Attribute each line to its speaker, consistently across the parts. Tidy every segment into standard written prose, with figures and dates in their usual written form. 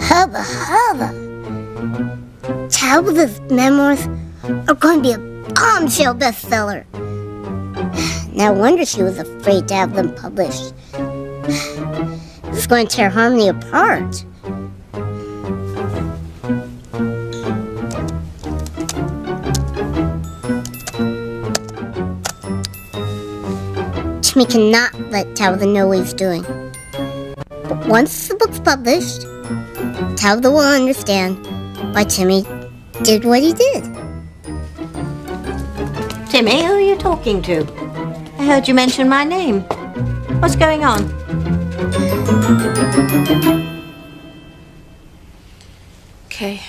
Speaker 1: Hubba hubba. Tabitha's memoirs are going to be a bombshell bestseller. No wonder she was afraid to have them published. It's going to tear Harmony apart. Timmy cannot let Tabitha know what he's doing. But once the book's published, Tabitha will understand why Timmy did what he did.
Speaker 2: Timmy, who are you talking to? I heard you mention my name. What's going on?
Speaker 3: Okay,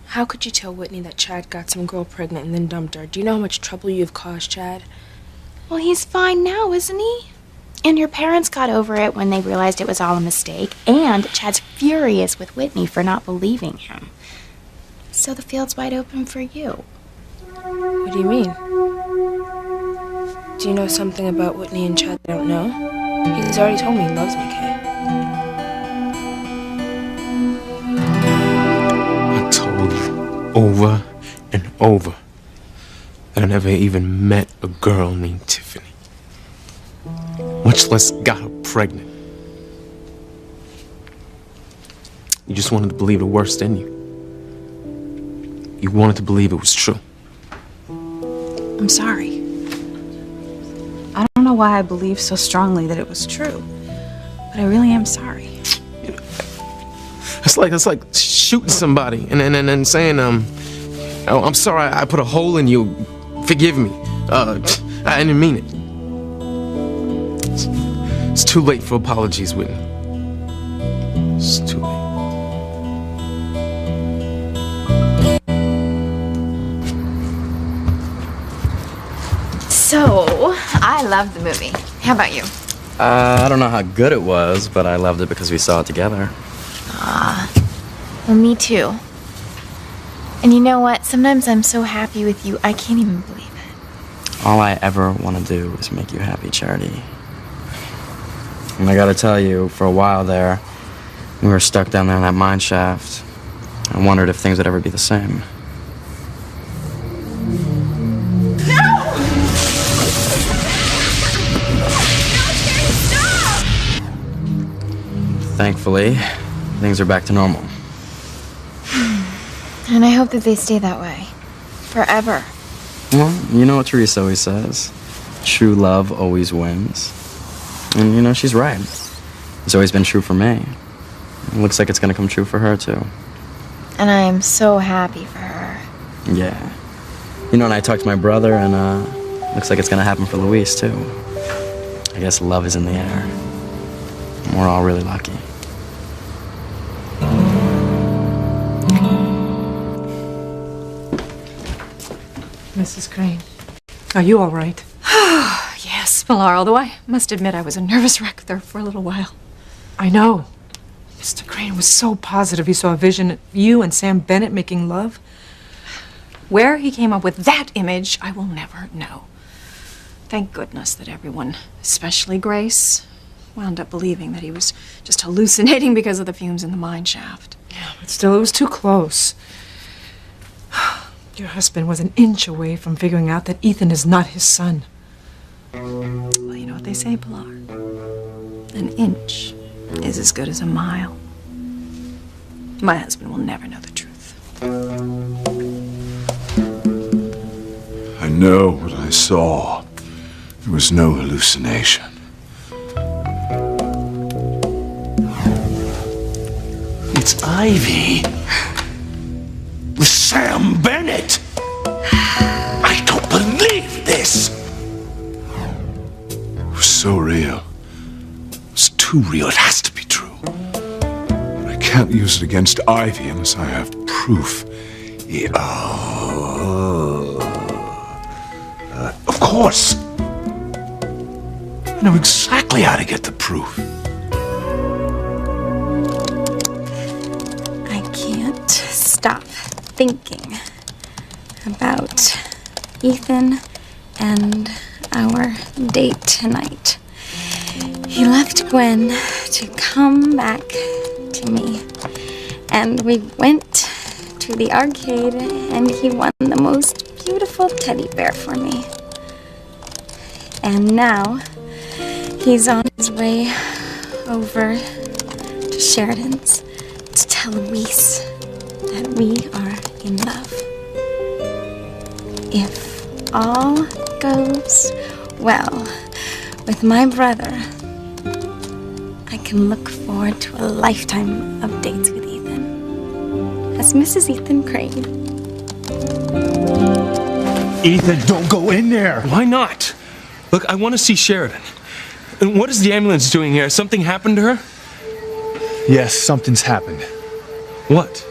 Speaker 3: how could you tell Whitney that Chad got some girl pregnant and then dumped her? Do you know how much trouble you've caused Chad?
Speaker 4: Well, he's fine now, isn't he? And your parents got over it when they realized it was all a mistake, and Chad's furious with Whitney for not believing him. So the field's wide open for you.
Speaker 3: What do you mean? Do you know something about Whitney and Chad that I don't know? He's already told me he loves me, Kay.
Speaker 5: I told you over and over that I never even met a girl named Tiffany, much less got her pregnant. You just wanted to believe the worst in you. You wanted to believe it was true.
Speaker 6: I'm sorry. I don't know why I believed so strongly that it was true, but I really am sorry.
Speaker 5: It's like shooting somebody and then saying, oh, I'm sorry, I put a hole in you. Forgive me. I didn't mean it. It's too late for apologies, Whitney. It's too late.
Speaker 4: So, I loved the movie. How about you?
Speaker 7: I don't know how good it was, but I loved it because we saw it together.
Speaker 4: Well, me too. And you know what? Sometimes I'm so happy with you, I can't even believe it.
Speaker 7: All I ever want to do is make you happy, Charity. And I gotta tell you, for a while there, we were stuck down there in that mine shaft. I wondered if things would ever be the same. Thankfully, things are back to normal.
Speaker 4: And I hope that they stay that way. Forever.
Speaker 7: Well, you know what Teresa always says. True love always wins. And you know, she's right. It's always been true for me. It looks like it's gonna come true for her, too.
Speaker 4: And I am so happy for her.
Speaker 7: Yeah. You know, and I talked to my brother, and looks like it's gonna happen for Louise, too. I guess love is in the air. And we're all really lucky.
Speaker 8: Mrs. Crane, are you all right?
Speaker 9: Yes, Pilar, although I must admit I was a nervous wreck there for a little while.
Speaker 8: I know. Mr. Crane was so positive he saw a vision of you and Sam Bennett making love.
Speaker 9: Where he came up with that image, I will never know. Thank goodness that everyone, especially Grace, wound up believing that he was just hallucinating because of the fumes in the mine shaft.
Speaker 8: Yeah, but still, it was too close. Your husband was an inch away from figuring out that Ethan is not his son.
Speaker 9: Well, you know what they say, Pilar. An inch is as good as a mile. My husband will never know the truth.
Speaker 10: I know what I saw. There was no hallucination. It's Ivy. With Sam Bennett. I don't believe this. It was so real. It's too real. It has to be true. But I can't use it against Ivy unless I have proof. Of course. I know exactly how to get the proof.
Speaker 4: I can't stop thinking about Ethan and our date tonight. He left Gwen
Speaker 11: to come back to me. And we went to the arcade, and he won the most beautiful teddy bear for me. And now he's on his way over to Sheridan's to tell Luis that we are in love. If all goes well with my brother, I can look forward to a lifetime of dates with Ethan as Mrs. Ethan Crane.
Speaker 5: Ethan, don't go in there. Why not? Look, I want to see Sheridan. And what is the ambulance doing here? Has something happened to her?
Speaker 12: Yes, something's happened.
Speaker 5: What?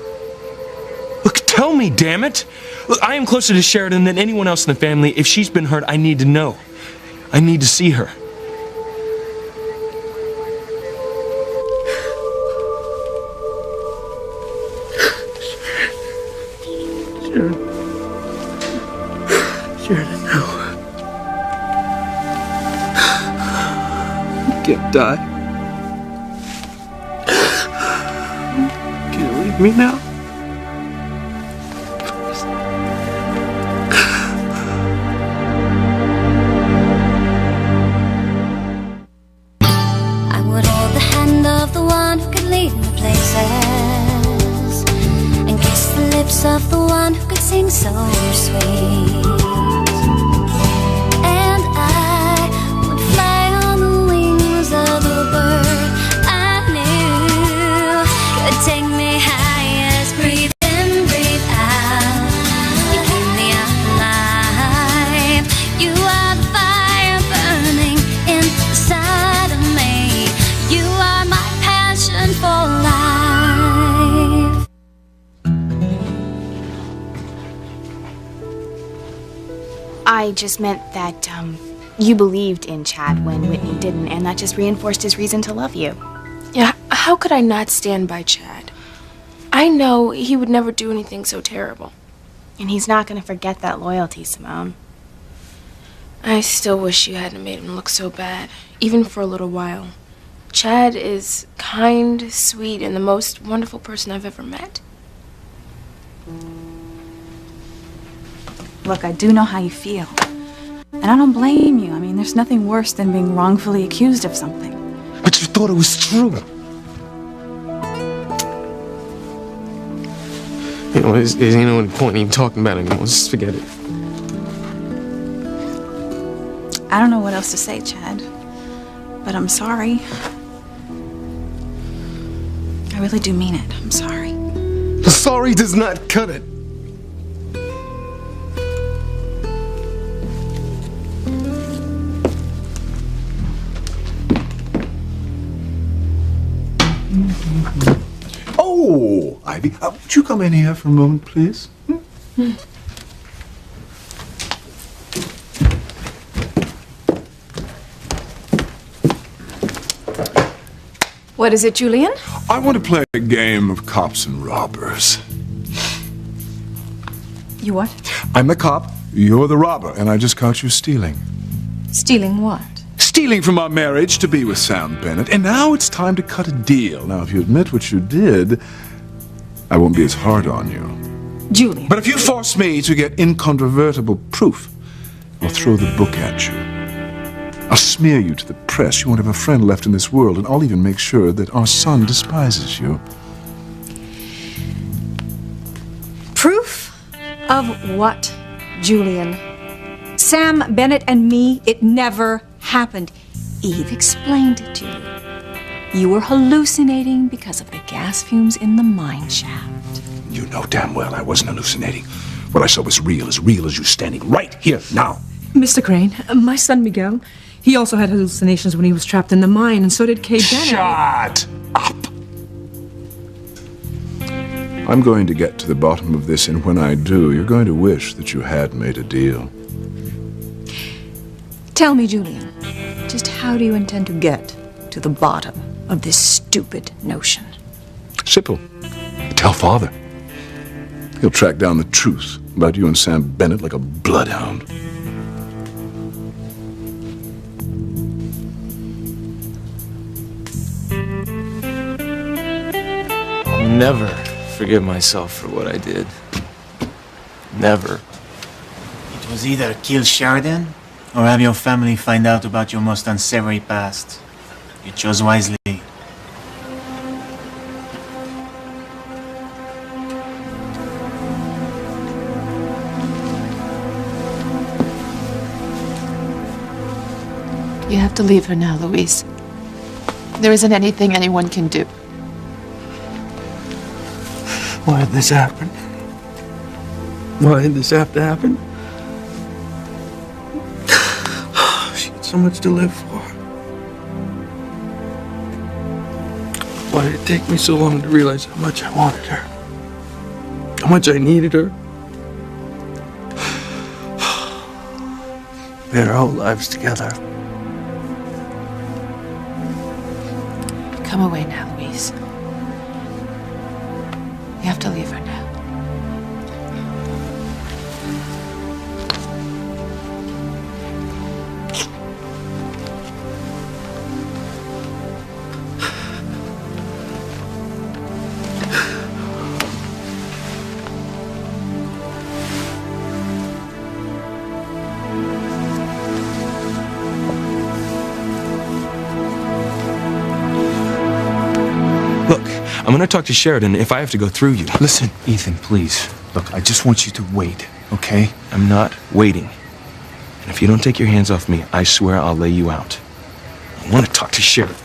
Speaker 5: Look, tell me, damn it! Look, I am closer to Sheridan than anyone else in the family. If she's been hurt, I need to know. I need to see her.
Speaker 12: Sheridan, no. You can't die. Can you leave me now?
Speaker 13: I would hold the hand of the one who could lead me places, and kiss the lips of the one who could sing so sweet. And I would fly on the wings of the bird I knew could take me highest. Breathe in, breathe out. You keep me alive. You are the fire burning inside of me. You are my passion for life.
Speaker 4: I just meant that, you believed in Chad when Whitney didn't, and that just reinforced his reason to love you.
Speaker 3: Yeah, how could I not stand by Chad? I know he would never do anything so terrible.
Speaker 4: And he's not going to forget that loyalty, Simone.
Speaker 3: I still wish you hadn't made him look so bad, even for a little while. Chad is kind, sweet, and the most wonderful person I've ever met.
Speaker 6: Look, I do know how you feel. And I don't blame you. I mean, there's nothing worse than being wrongfully accused of something.
Speaker 10: But you thought it was true.
Speaker 5: You know, there's no point in even talking about it anymore. Just forget it.
Speaker 6: I don't know what else to say, Chad. But I'm sorry. I really do mean it. I'm sorry.
Speaker 10: Sorry does not cut it. Oh, Ivy, would you come in here for a moment, please?
Speaker 9: What is it, Julian?
Speaker 10: I want to play a game of cops and robbers.
Speaker 9: You what?
Speaker 10: I'm the cop, you're the robber, and I just caught you stealing.
Speaker 9: Stealing what?
Speaker 10: Stealing from our marriage to be with Sam Bennett, and now it's time to cut a deal. Now, if you admit what you did, I won't be as hard on you.
Speaker 9: Julian.
Speaker 10: But if you force me to get incontrovertible proof, I'll throw the book at you. I'll smear you to the press. You won't have a friend left in this world, and I'll even make sure that our son despises you.
Speaker 9: Proof of what, Julian? Sam Bennett and me, it never happened. Eve explained it to you. You were hallucinating because of the gas fumes in the mine shaft.
Speaker 10: You know damn well I wasn't hallucinating. What I saw was real as you standing right here now.
Speaker 8: Mr. Crane, my son Miguel, he also had hallucinations when he was trapped in the mine, and so did Kay Bennett.
Speaker 10: Shut up! I'm going to get to the bottom of this, and when I do, you're going to wish that you had made a deal.
Speaker 9: Tell me, Julian, just how do you intend to get to the bottom of this stupid notion?
Speaker 10: Simple. Tell Father. He'll track down the truth about you and Sam Bennett like a bloodhound.
Speaker 5: never forgive myself for what I did. Never.
Speaker 14: It was either kill Sheridan or have your family find out about your most unsavory past. You chose wisely.
Speaker 15: You have to leave her now, Louise. There isn't anything anyone can do.
Speaker 12: Why did this happen? Why did this have to happen? She had so much to live for. Why did it take me so long to realize how much I wanted her? How much I needed her? We had our whole lives together.
Speaker 15: Come away now, Louise. You have to leave her now.
Speaker 5: Look, I'm gonna talk to Sheridan if I have to go through you. Listen, Ethan, please. Look, I just want you to wait, okay? I'm not waiting. And if you don't take your hands off me, I swear I'll lay you out. I want to talk to Sheridan.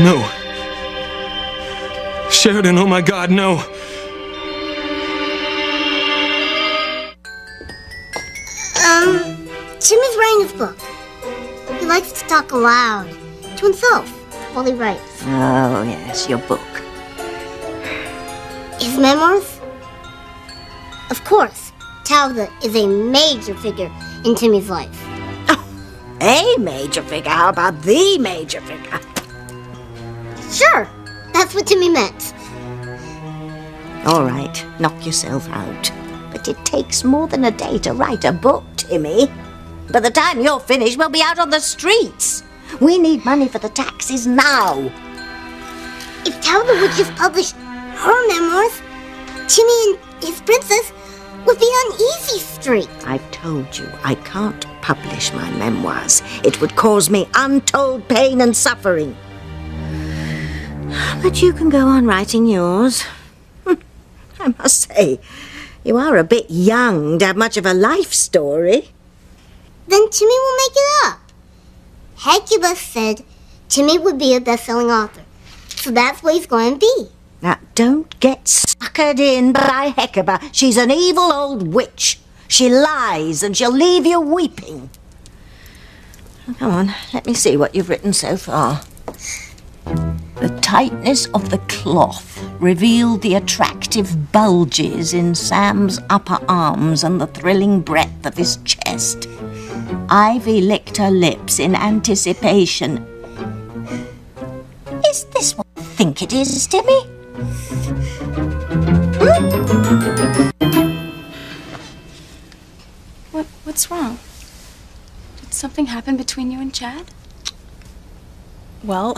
Speaker 5: No. Sheridan, oh my God, no.
Speaker 1: Jimmy's writing his book. He likes to talk aloud to himself while he writes.
Speaker 2: Oh, yes, your book.
Speaker 1: His memoirs? Of course, Talbot is a major figure in Timmy's life.
Speaker 2: A major figure? How about the major figure?
Speaker 1: Sure, that's what Timmy meant.
Speaker 2: All right, knock yourself out. But it takes more than a day to write a book, Timmy. By the time you're finished, we'll be out on the streets. We need money for the taxes now.
Speaker 1: If Talbot would just publish her memoirs, Timmy and his princess would be on Easy Street.
Speaker 2: I've told you, I can't publish my memoirs. It would cause me untold pain and suffering. But you can go on writing yours. I must say, you are a bit young to have much of a life story.
Speaker 1: Then Timmy will make it up. Hecubus said Timmy would be a best-selling author, so that's what he's going to be.
Speaker 2: Now, don't get suckered in by Hecuba. She's an evil old witch. She lies and she'll leave you weeping. Come on, let me see what you've written so far. The tightness of the cloth revealed the attractive bulges in Sam's upper arms and the thrilling breadth of his chest. Ivy licked her lips in anticipation. Is this what you think it is, Timmy?
Speaker 4: What's wrong? Did something happen between you and Chad?
Speaker 6: Well,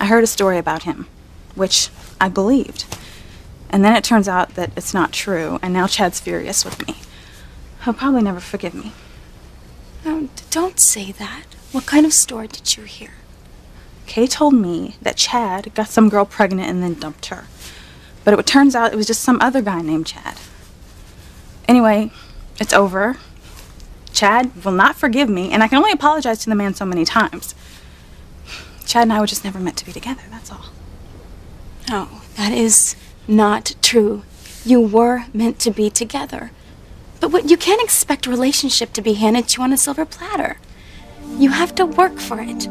Speaker 6: I heard a story about him, which I believed. And then it turns out that it's not true, and now Chad's furious with me. He'll probably never forgive me.
Speaker 4: No, don't say that. What kind of story did you hear?
Speaker 6: Kay told me that Chad got some girl pregnant and then dumped her. But it turns out it was just some other guy named Chad. Anyway, it's over. Chad will not forgive me, and I can only apologize to the man so many times. Chad and I were just never meant to be together, that's all.
Speaker 4: No, that is not true. You were meant to be together. But you can't expect a relationship to be handed to you on a silver platter. You have to work for it.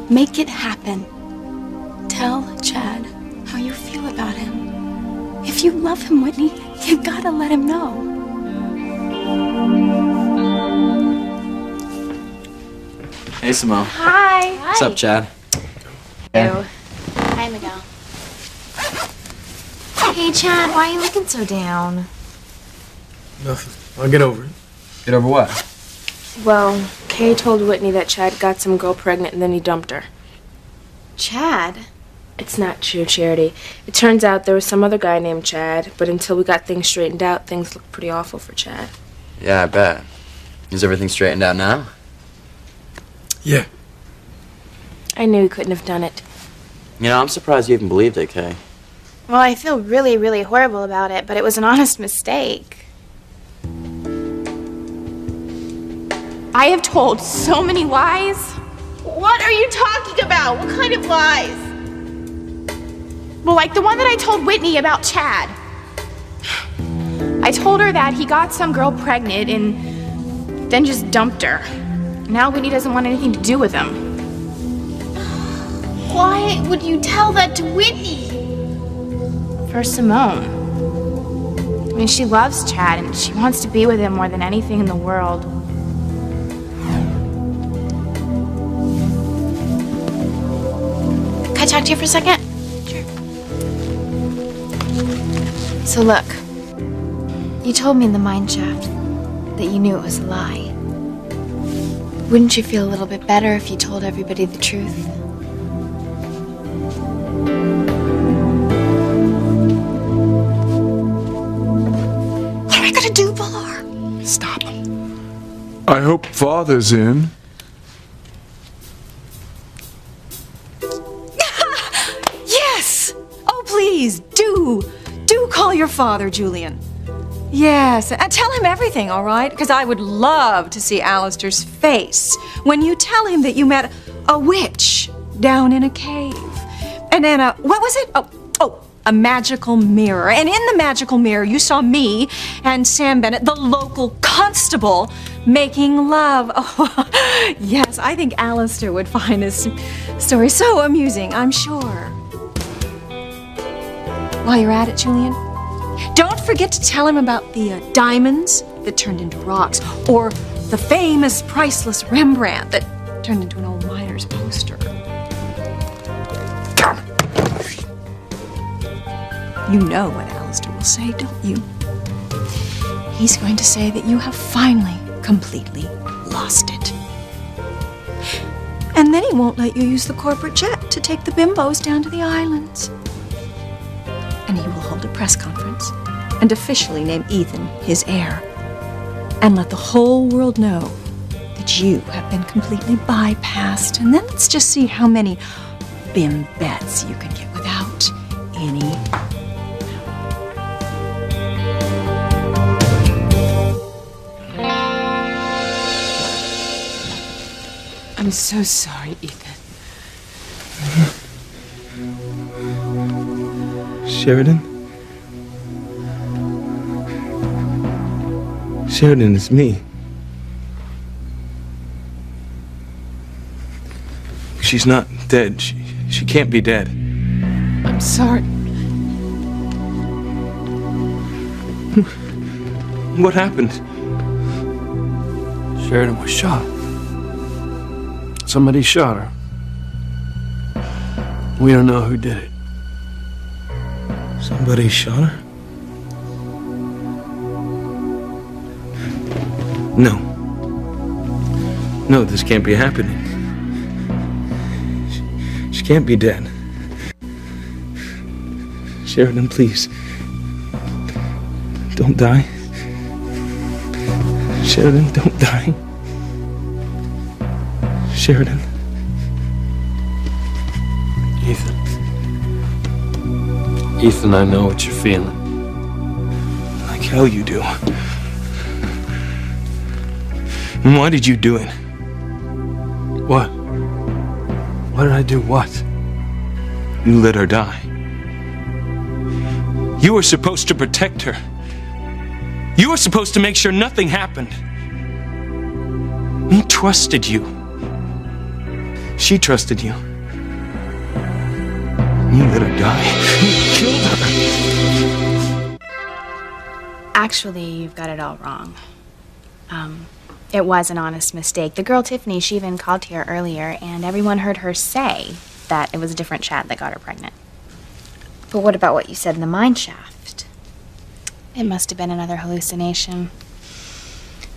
Speaker 4: Make it happen. Tell Chad how you feel about him. If you love him, Whitney, you gotta let him know.
Speaker 7: Hey, Simone.
Speaker 4: Hi.
Speaker 7: What's up, Chad?
Speaker 4: Hi, Miguel. Hey, Chad, why are you looking so down?
Speaker 12: Nothing. I'll get over it.
Speaker 7: Get over what?
Speaker 3: Well, Kay told Whitney that Chad got some girl pregnant and then he dumped her.
Speaker 4: Chad?
Speaker 3: It's not true, Charity. It turns out there was some other guy named Chad, but until we got things straightened out, things looked pretty awful for Chad.
Speaker 7: Yeah, I bet. Is everything straightened out now?
Speaker 12: Yeah.
Speaker 3: I knew he couldn't have done it.
Speaker 7: You know, I'm surprised you even believed it, Kay.
Speaker 4: Well, I feel really, really horrible about it, but it was an honest mistake. I have told so many lies. What are you talking about? What kind of lies? Well, like the one that I told Whitney about Chad. I told her that he got some girl pregnant and then just dumped her. Now Whitney doesn't want anything to do with him. Why would you tell that to Whitney? For Simone. I mean, she loves Chad and she wants to be with him more than anything in the world. Can I talk to you for a second? Sure. So look, you told me in the mine shaft that you knew it was a lie. Wouldn't you feel a little bit better if you told everybody the truth? What am I gonna do, Ballard?
Speaker 12: Stop.
Speaker 10: I hope Father's in.
Speaker 8: Yes! Oh, please, do call your father, Julian. Yes, and tell him everything, all right? Because I would love to see Alistair's face when you tell him that you met a witch down in a cave. And then what was it? Oh, a magical mirror. And in the magical mirror, you saw me and Sam Bennett, the local constable, making love. Oh, yes, I think Alistair would find this story so amusing, I'm sure. While you're at it, Julian, don't forget to tell him about the diamonds that turned into rocks, or the famous priceless Rembrandt that turned into an old miner's poster. You know what Alistair will say, don't you? He's going to say that you have finally, completely lost it. And then he won't let you use the corporate jet to take the bimbos down to the islands. And he will hold a press conference and officially name Ethan his heir. And let the whole world know that you have been completely bypassed. And then let's just see how many bimbets you can get without any.
Speaker 15: I'm so sorry, Ethan.
Speaker 5: Sheridan? Sheridan, it's me. She's not dead. She can't be dead.
Speaker 15: I'm sorry.
Speaker 5: What happened?
Speaker 12: Sheridan was shot. Somebody shot her. We don't know who did it.
Speaker 5: Somebody shot her? No. No, this can't be happening. She can't be dead. Sheridan, please. Don't die. Sheridan, don't die. Sheridan.
Speaker 12: Ethan, I know what you're feeling.
Speaker 5: Like hell you do. And why did you do it?
Speaker 12: What? Why did I do what?
Speaker 5: You let her die. You were supposed to protect her. You were supposed to make sure nothing happened. He trusted you. She trusted you. You let her die. You killed her.
Speaker 4: Actually, you've got it all wrong. It was an honest mistake. The girl Tiffany, she even called here earlier, and everyone heard her say that it was a different Chad that got her pregnant.
Speaker 11: But what about what you said in the mine shaft?
Speaker 4: It must have been another hallucination.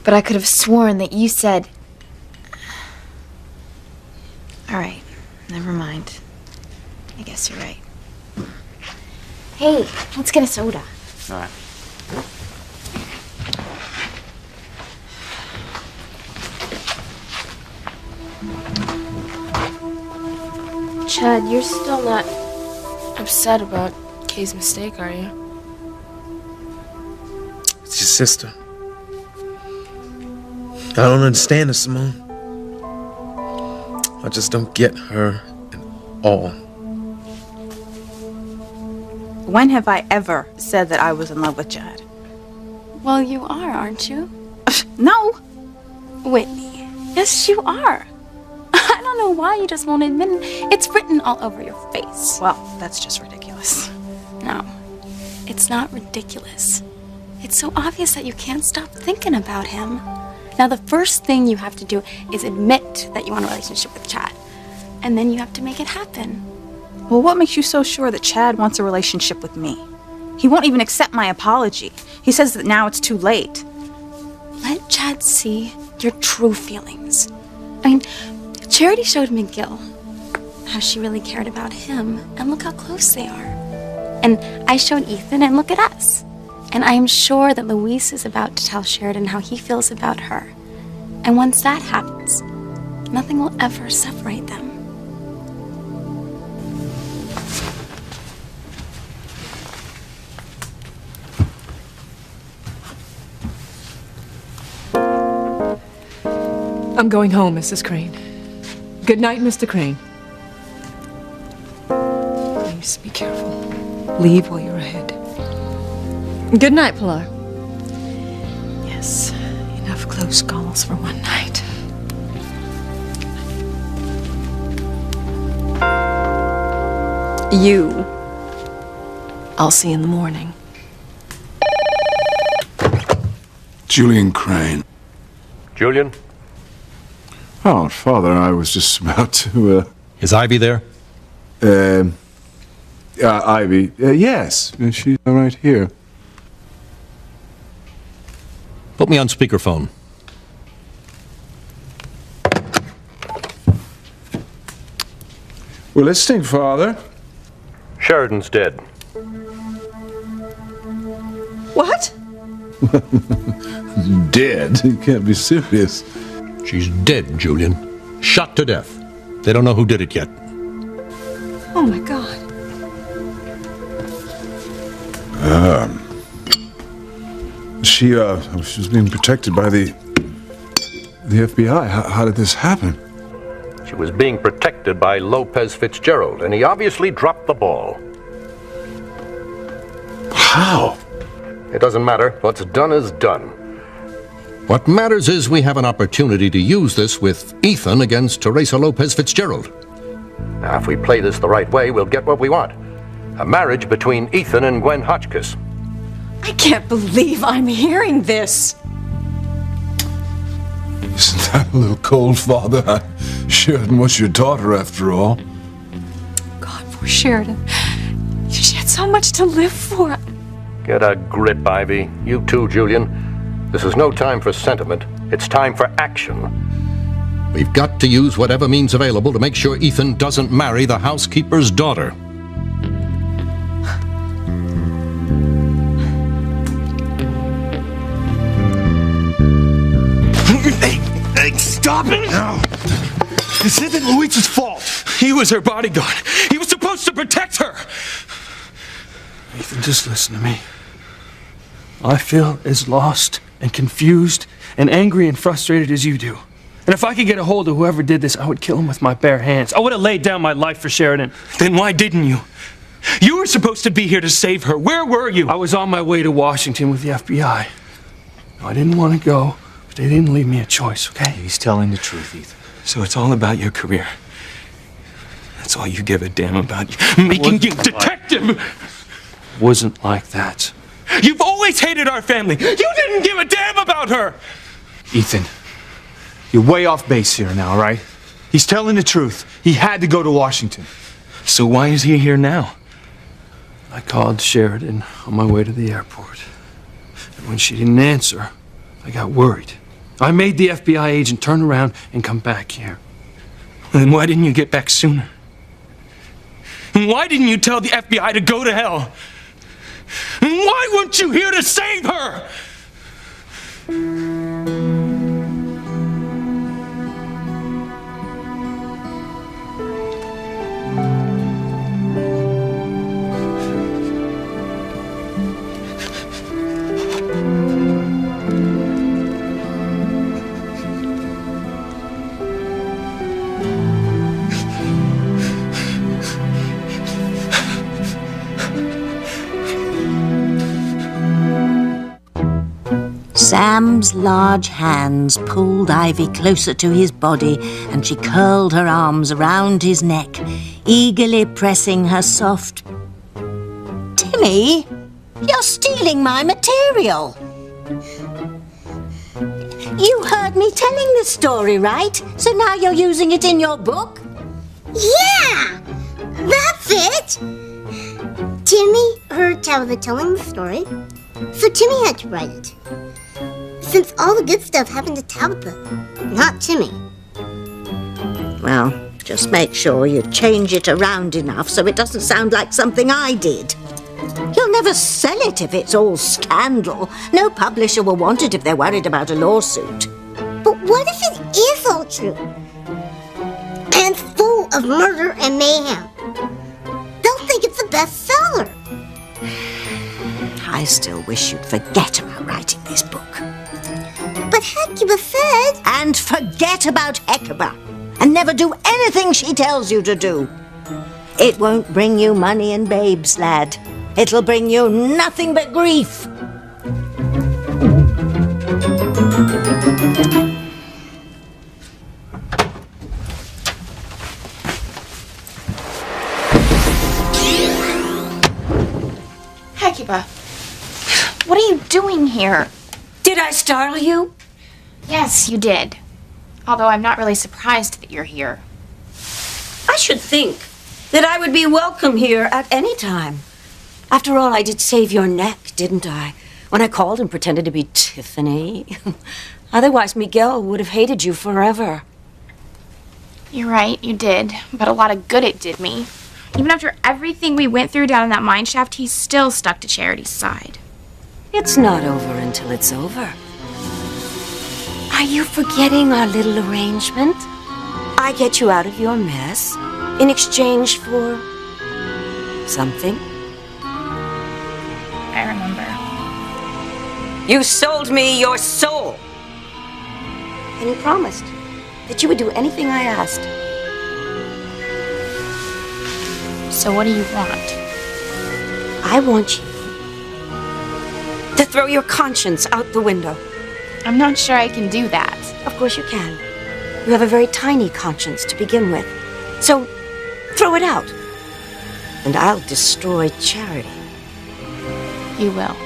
Speaker 11: But I could have sworn that you said... All right, never mind. I guess you're right. Hey, let's get a soda.
Speaker 14: All right.
Speaker 3: Chad, you're still not upset about Kay's mistake, are you?
Speaker 5: It's your sister. I don't understand her, Simone. I just don't get her at all.
Speaker 6: When have I ever said that I was in love with Chad?
Speaker 11: Well, you are, aren't you?
Speaker 6: No.
Speaker 11: Whitney. Yes, you are. I don't know why you just won't admit it. It's written all over your face.
Speaker 6: Well, that's just ridiculous.
Speaker 11: No, it's not ridiculous. It's so obvious that you can't stop thinking about him. Now, the first thing you have to do is admit that you want a relationship with Chad. And then you have to make it happen.
Speaker 6: Well, what makes you so sure that Chad wants a relationship with me? He won't even accept my apology. He says that now it's too late.
Speaker 11: Let Chad see your true feelings. I mean, Charity showed McGill how she really cared about him, and look how close they are. And I showed Ethan, and look at us. And I am sure that Louise is about to tell Sheridan how he feels about her. And once that happens, nothing will ever separate them.
Speaker 8: I'm going home, Mrs. Crane. Good night, Mr. Crane. Please be careful. Leave while you're ahead. Good night, Pilar. Yes, enough close calls for one night. You, I'll see in the morning.
Speaker 10: Julian Crane.
Speaker 16: Julian?
Speaker 10: Oh, Father, I was just about to,
Speaker 16: Is Ivy there?
Speaker 10: Ivy. Yes, she's right here.
Speaker 16: Put me on speakerphone.
Speaker 10: We're listening, Father.
Speaker 16: Sheridan's dead.
Speaker 8: What?
Speaker 10: Dead? You can't be serious.
Speaker 16: She's dead, Julian. Shot to death. They don't know who did it yet.
Speaker 8: Oh, my God.
Speaker 10: She was being protected by the FBI. How did this happen?
Speaker 16: She was being protected by Lopez Fitzgerald, and he obviously dropped the ball.
Speaker 10: How?
Speaker 16: It doesn't matter. What's done is done. What matters is we have an opportunity to use this with Ethan against Teresa Lopez Fitzgerald. Now, if we play this the right way, we'll get what we want. A marriage between Ethan and Gwen Hotchkiss.
Speaker 8: I can't believe I'm hearing this.
Speaker 10: Isn't that a little cold, Father? Sheridan was your daughter, after all.
Speaker 8: God, poor Sheridan. She had so much to live for.
Speaker 16: Get a grip, Ivy. You too, Julian. This is no time for sentiment. It's time for action. We've got to use whatever means available to make sure Ethan doesn't marry the housekeeper's daughter.
Speaker 5: Hey, stop it now! This isn't Luis's fault. He was her bodyguard. He was supposed to protect her.
Speaker 12: Ethan, just listen to me. I feel as lost and confused and angry and frustrated as you do. And if I could get a hold of whoever did this, I would kill him with my bare hands. I would have laid down my life for Sheridan.
Speaker 5: Then why didn't you? You were supposed to be here to save her. Where were you?
Speaker 12: I was on my way to Washington with the FBI. I didn't want to go, but they didn't leave me a choice, okay?
Speaker 14: He's telling the truth, Ethan.
Speaker 5: So it's all about your career. That's all you give a damn about. Making you detective!
Speaker 12: Wasn't like that.
Speaker 5: You've always hated our family. You didn't give a damn about her!
Speaker 14: Ethan,
Speaker 5: You're way off base here now, right? He's telling the truth. He had to go to Washington. So why is he here now?
Speaker 12: I called Sheridan on my way to the airport. And when she didn't answer, I got worried. I made the FBI agent turn around and come back here.
Speaker 5: Then why didn't you get back sooner? And why didn't you tell the FBI to go to hell? And why weren't you here to save her?
Speaker 2: Sam's large hands pulled Ivy closer to his body, and she curled her arms around his neck, eagerly pressing her soft... Timmy, you're stealing my material. You heard me telling the story, right? So now you're using it in your book?
Speaker 1: Yeah! That's it! Timmy heard Tabitha telling the story, so Timmy had to write it. Since all the good stuff happened to Tabitha, not Timmy.
Speaker 2: Well, just make sure you change it around enough so it doesn't sound like something I did. You'll never sell it if it's all scandal. No publisher will want it if they're worried about a lawsuit.
Speaker 1: But what if it is all true? And full of murder and mayhem? They'll think it's a bestseller.
Speaker 2: I still wish you'd forget about writing this book.
Speaker 1: But Hecuba said...
Speaker 2: And forget about Hecuba. And never do anything she tells you to do. It won't bring you money and babes, lad. It'll bring you nothing but grief.
Speaker 4: Hecuba, what are you doing here?
Speaker 2: Did I startle you?
Speaker 4: Yes, you did. Although I'm not really surprised that you're here.
Speaker 2: I should think that I would be welcome here at any time. After all, I did save your neck, didn't I? When I called and pretended to be Tiffany. Otherwise, Miguel would have hated you forever.
Speaker 4: You're right, you did. But a lot of good it did me. Even after everything we went through down in that mine shaft, he's still stuck to Charity's side.
Speaker 2: It's not over until it's over. Are you forgetting our little arrangement? I get you out of your mess in exchange for something.
Speaker 4: I remember.
Speaker 2: You sold me your soul. And you promised that you would do anything I asked.
Speaker 4: So what do you want?
Speaker 2: I want you to throw your conscience out the window.
Speaker 4: I'm not sure I can do that.
Speaker 2: Of course you can. You have a very tiny conscience to begin with. So, throw it out. And I'll destroy Charity.
Speaker 4: You will.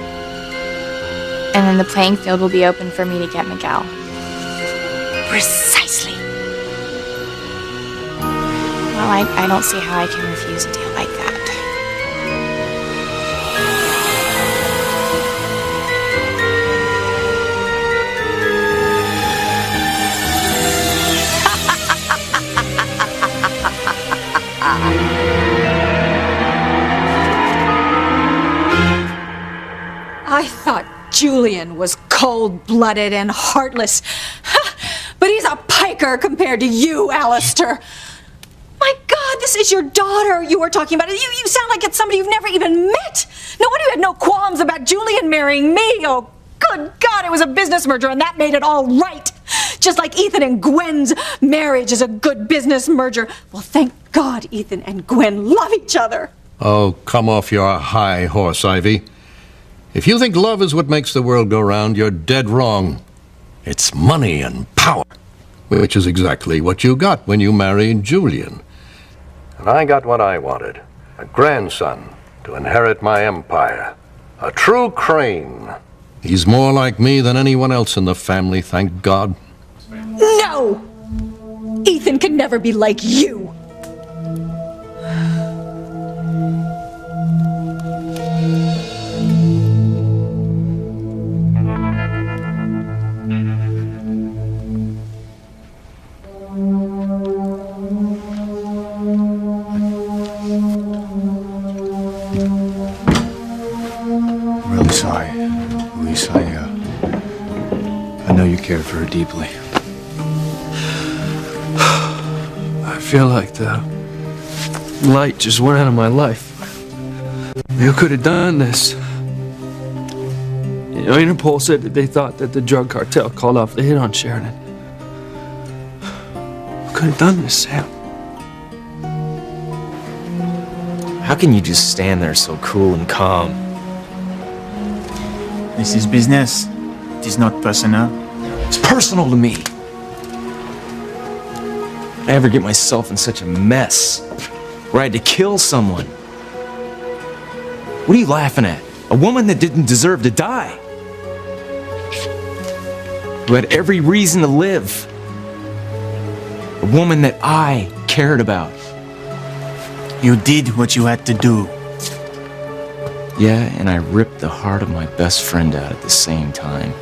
Speaker 4: And then the playing field will be open for me to get Miguel.
Speaker 2: Precisely.
Speaker 4: Well, I don't see how I can refuse a deal like that.
Speaker 8: I thought Julian was cold-blooded and heartless. But he's a piker compared to you, Alistair. My God, this is your daughter you were talking about. You sound like it's somebody you've never even met. No wonder you had no qualms about Julian marrying me. Oh, good God, it was a business merger and that made it all right. Just like Ethan and Gwen's marriage is a good business merger. Well, thank God Ethan and Gwen love each other.
Speaker 16: Oh, come off your high horse, Ivy. If you think love is what makes the world go round, you're dead wrong. It's money and power, which is exactly what you got when you married Julian. And I got what I wanted, a grandson to inherit my empire, a true Crane. He's more like me than anyone else in the family, thank God.
Speaker 8: No! No! Ethan can never be like you.
Speaker 5: Really sorry, Louise. I know you cared for her deeply.
Speaker 12: I feel like the light just went out of my life. Who could have done this? You know, Interpol said that they thought that the drug cartel called off the hit on Sheridan. Who could have done this, Sam?
Speaker 5: How can you just stand there so cool and calm?
Speaker 14: This is business. It is not personal.
Speaker 5: It's personal to me. I ever get myself in such a mess where I had to kill someone? What are you laughing at? A woman that didn't deserve to die. Who had every reason to live. A woman that I cared about.
Speaker 14: You did what you had to do.
Speaker 5: Yeah, and I ripped the heart of my best friend out at the same time.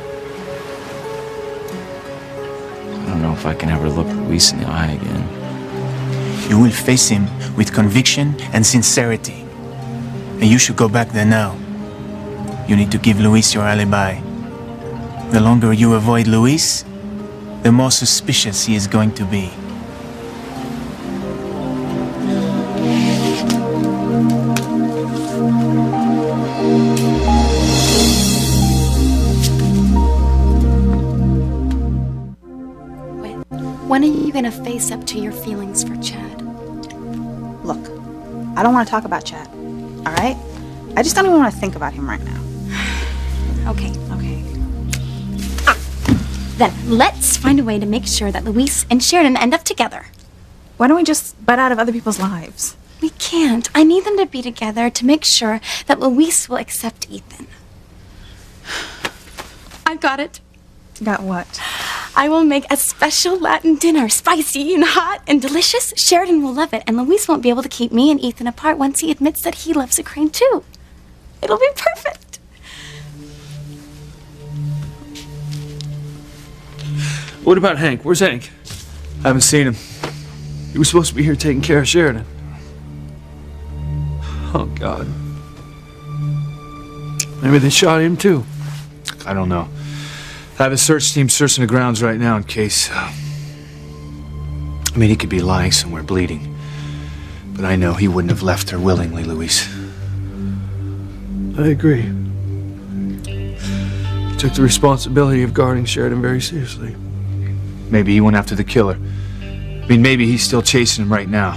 Speaker 5: I don't know if I can ever look Luis in the eye again.
Speaker 14: You will face him with conviction and sincerity. And you should go back there now. You need to give Luis your alibi. The longer you avoid Luis, the more suspicious he is going to be.
Speaker 11: When are you gonna face up to your feelings for Chad?
Speaker 6: Look, I don't want to talk about Chad, all right? I just don't even want to think about him right now.
Speaker 11: Okay. Then let's find a way to make sure that Luis and Sheridan end up together.
Speaker 6: Why don't we just butt out of other people's lives?
Speaker 11: We can't. I need them to be together to make sure that Luis will accept Ethan. I've got it.
Speaker 6: Got what?
Speaker 11: I will make a special Latin dinner, spicy and hot and delicious. Sheridan will love it, and Luis won't be able to keep me and Ethan apart once he admits that he loves Ukraine too. It'll be perfect.
Speaker 12: What about Hank? Where's Hank?
Speaker 5: I haven't seen him.
Speaker 12: He was supposed to be here taking care of Sheridan. Oh, God. Maybe they shot him too.
Speaker 5: I don't know. I have a search team searching the grounds right now in case... I mean, he could be lying somewhere bleeding. But I know he wouldn't have left her willingly, Luis.
Speaker 12: I agree. He took the responsibility of guarding Sheridan very seriously.
Speaker 5: Maybe he went after the killer. I mean, maybe he's still chasing him right now.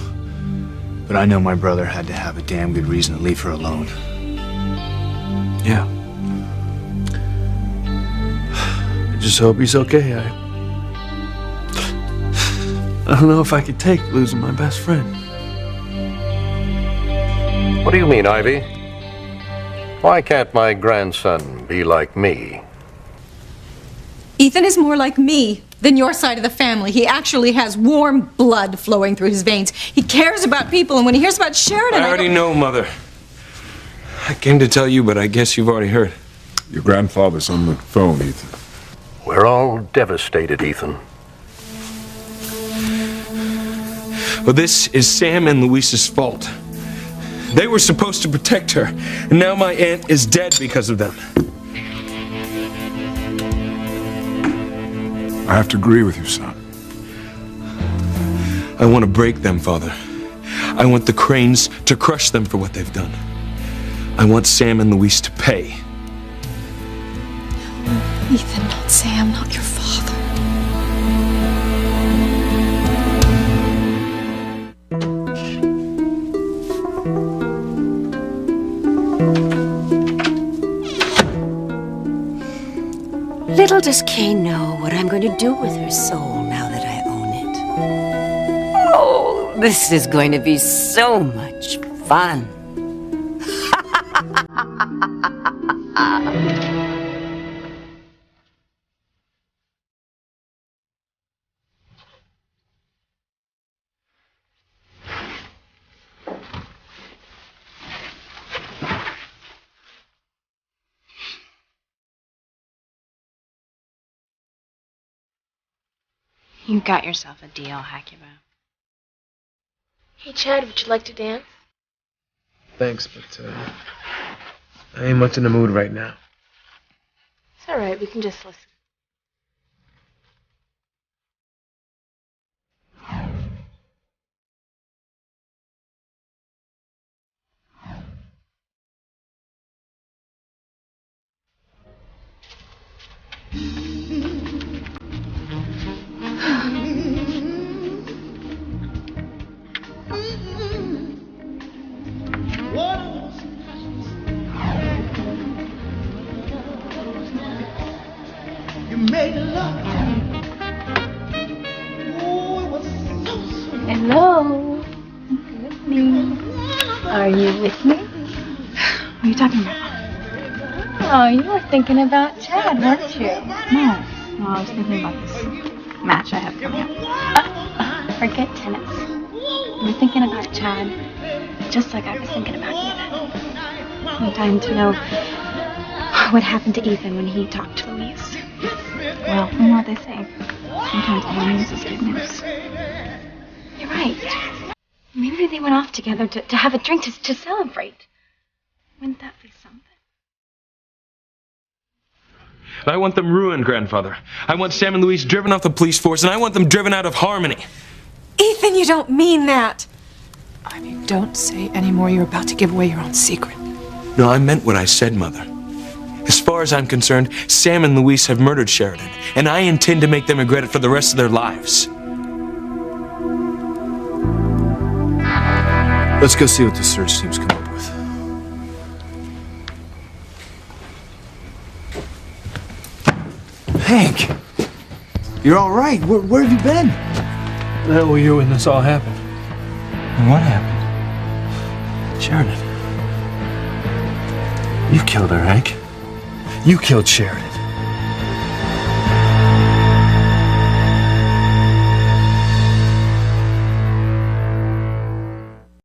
Speaker 5: But I know my brother had to have a damn good reason to leave her alone.
Speaker 12: Yeah. I just hope he's okay. I don't know if I could take losing my best friend.
Speaker 16: What do you mean, Ivy? Why can't my grandson be like me?
Speaker 8: Ethan is more like me than your side of the family. He actually has warm blood flowing through his veins. He cares about people, and when he hears about Sheridan,
Speaker 5: I already know, Mother. I came to tell you, but I guess you've already heard.
Speaker 10: Your grandfather's on the phone, Ethan.
Speaker 16: We're all devastated, Ethan.
Speaker 5: Well, this is Sam and Luis's fault. They were supposed to protect her, and now my aunt is dead because of them.
Speaker 10: I have to agree with you, son.
Speaker 5: I want to break them, Father. I want the Cranes to crush them for what they've done. I want Sam and Luis to pay.
Speaker 11: Ethan, not Sam, not your father.
Speaker 2: Little does Kay know what I'm going to do with her soul now that I own it. Oh, this is going to be so much fun.
Speaker 4: You got yourself a deal, Hecuba.
Speaker 3: Hey, Chad, would you like to dance?
Speaker 12: Thanks, but I ain't much in the mood right now.
Speaker 3: It's all right. We can just listen. Hello. With me. Are you with me?
Speaker 6: What are you talking about?
Speaker 4: Oh, you were thinking about Chad, weren't you?
Speaker 6: No, I was thinking about this match I have coming up.
Speaker 4: Forget tennis. You were thinking about Chad, just like I was thinking about Ethan. I'm dying to know what happened to Ethan when he talked to Louise.
Speaker 6: Well, you know what they say. Sometimes all news is good news.
Speaker 4: You're right. Maybe they went off together to have a drink to celebrate. Wouldn't that be something?
Speaker 5: I want them ruined, Grandfather. I want Sam and Louise driven off the police force, and I want them driven out of Harmony.
Speaker 8: Ethan, you don't mean that.
Speaker 15: If you don't say any more, you're about to give away your own secret.
Speaker 5: No, I meant what I said, Mother. As far as I'm concerned, Sam and Louise have murdered Sheridan, and I intend to make them regret it for the rest of their lives.
Speaker 10: Let's go see what the search team's come up with. Hank! You're all right. Where have you been?
Speaker 12: The hell were you when this all happened?
Speaker 5: What happened?
Speaker 12: Sheridan. You killed her, Hank. You killed Sheridan.